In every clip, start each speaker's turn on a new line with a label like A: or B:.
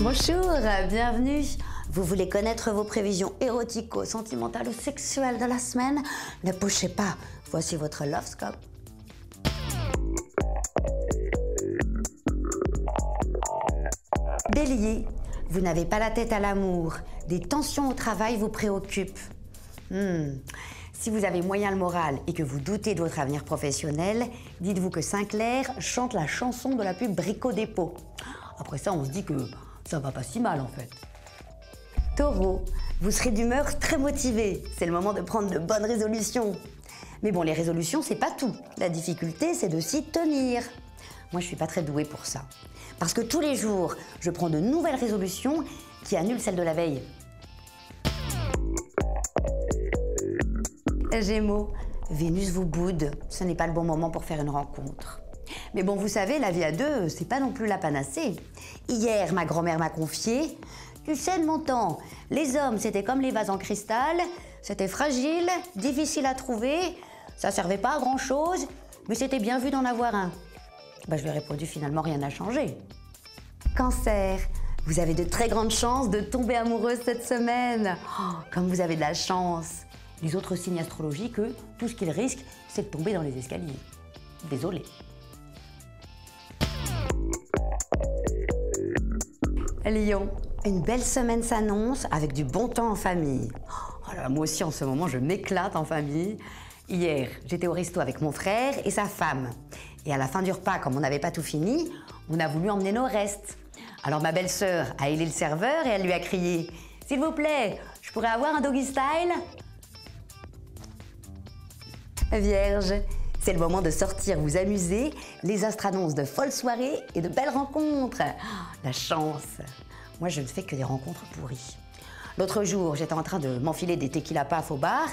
A: Bonjour, bienvenue. Vous voulez connaître vos prévisions érotico, sentimentales ou sexuelles de la semaine? Ne bougez pas, voici votre Lovescope. Bélier, vous n'avez pas la tête à l'amour. Des tensions au travail vous préoccupent. Si vous avez moyen le moral et que vous doutez de votre avenir professionnel, dites-vous que Sinclair chante la chanson de la pub Brico Dépôt. Après ça, on se dit que ça va pas si mal en fait. Taureau, vous serez d'humeur très motivé. C'est le moment de prendre de bonnes résolutions. Mais bon, les résolutions, c'est pas tout. La difficulté, c'est de s'y tenir. Moi, je suis pas très douée pour ça. Parce que tous les jours, je prends de nouvelles résolutions qui annulent celles de la veille. Gémeaux, Vénus vous boude. Ce n'est pas le bon moment pour faire une rencontre. Mais bon, vous savez, la vie à deux, c'est pas non plus la panacée. Hier, ma grand-mère m'a confié: tu sais, de mon temps, les hommes, c'était comme les vases en cristal, c'était fragile, difficile à trouver, ça servait pas à grand-chose, mais c'était bien vu d'en avoir un. Je lui ai répondu, finalement, rien n'a changé. Cancer, vous avez de très grandes chances de tomber amoureuse cette semaine. Oh, comme vous avez de la chance. Les autres signes astrologiques, eux, tout ce qu'ils risquent, c'est de tomber dans les escaliers. Désolée. Lion, une belle semaine s'annonce avec du bon temps en famille. Oh là là, moi aussi en ce moment je m'éclate en famille. Hier, j'étais au resto avec mon frère et sa femme. Et à la fin du repas, comme on n'avait pas tout fini, on a voulu emmener nos restes. Alors ma belle-sœur a ailé le serveur et elle lui a crié: s'il vous plaît, je pourrais avoir un doggy style? Vierge, c'est le moment de sortir vous amuser. Les astres annoncent de folles soirées et de belles rencontres. Oh, la chance. Moi, je ne fais que des rencontres pourries. L'autre jour, j'étais en train de m'enfiler des tequila paf au bar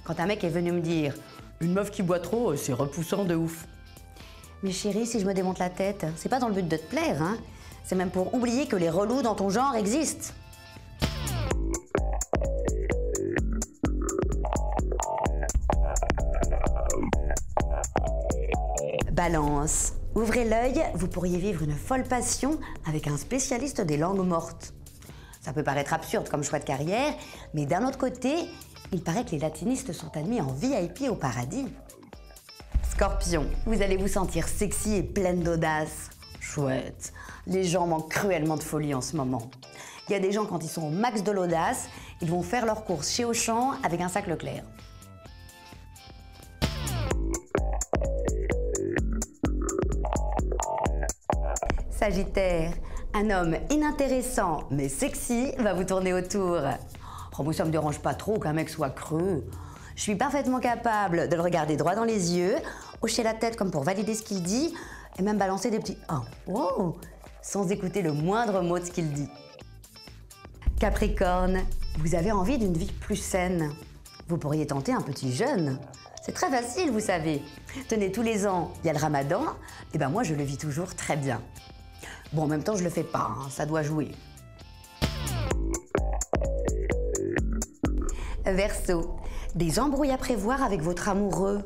A: quand un mec est venu me dire: une meuf qui boit trop, c'est repoussant de ouf. Mais chérie, si je me démonte la tête, c'est pas dans le but de te plaire, hein. C'est même pour oublier que les relous dans ton genre existent. Balance, ouvrez l'œil, vous pourriez vivre une folle passion avec un spécialiste des langues mortes. Ça peut paraître absurde comme choix de carrière, mais d'un autre côté, il paraît que les latinistes sont admis en VIP au paradis. Scorpion, vous allez vous sentir sexy et pleine d'audace. Chouette, les gens manquent cruellement de folie en ce moment. Il y a des gens, quand ils sont au max de l'audace, ils vont faire leurs courses chez Auchan avec un sac Leclerc. Sagittaire, un homme inintéressant mais sexy va vous tourner autour. Oh, moi, ça me dérange pas trop qu'un mec soit creux. Je suis parfaitement capable de le regarder droit dans les yeux, hocher la tête comme pour valider ce qu'il dit, et même balancer des petits « oh, wow » sans écouter le moindre mot de ce qu'il dit. Capricorne, vous avez envie d'une vie plus saine. Vous pourriez tenter un petit jeûne. C'est très facile, vous savez. Tenez, tous les ans, il y a le ramadan, et ben moi, je le vis toujours très bien. Bon, en même temps, je le fais pas, hein, ça doit jouer. Verseau, des embrouilles à prévoir avec votre amoureux.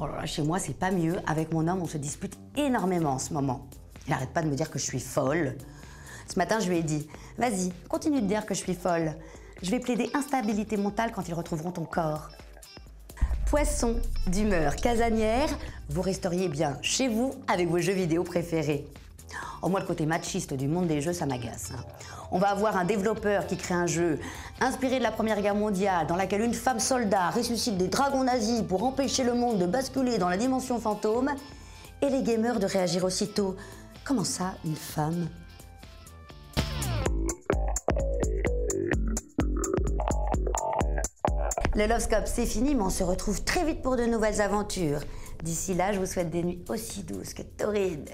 A: Oh là là, chez moi, c'est pas mieux. Avec mon homme, on se dispute énormément en ce moment. Il n'arrête pas de me dire que je suis folle. Ce matin, je lui ai dit: vas-y, continue de dire que je suis folle. Je vais plaider instabilité mentale quand ils retrouveront ton corps. Poisson, d'humeur casanière, vous resteriez bien chez vous avec vos jeux vidéo préférés. Oh, moi, le côté machiste du monde des jeux, ça m'agace. On va avoir un développeur qui crée un jeu inspiré de la Première Guerre mondiale dans laquelle une femme soldat ressuscite des dragons nazis pour empêcher le monde de basculer dans la dimension fantôme, et les gamers de réagir aussitôt: comment ça, une femme? Le Lovescope, c'est fini, mais on se retrouve très vite pour de nouvelles aventures. D'ici là, je vous souhaite des nuits aussi douces que torrides.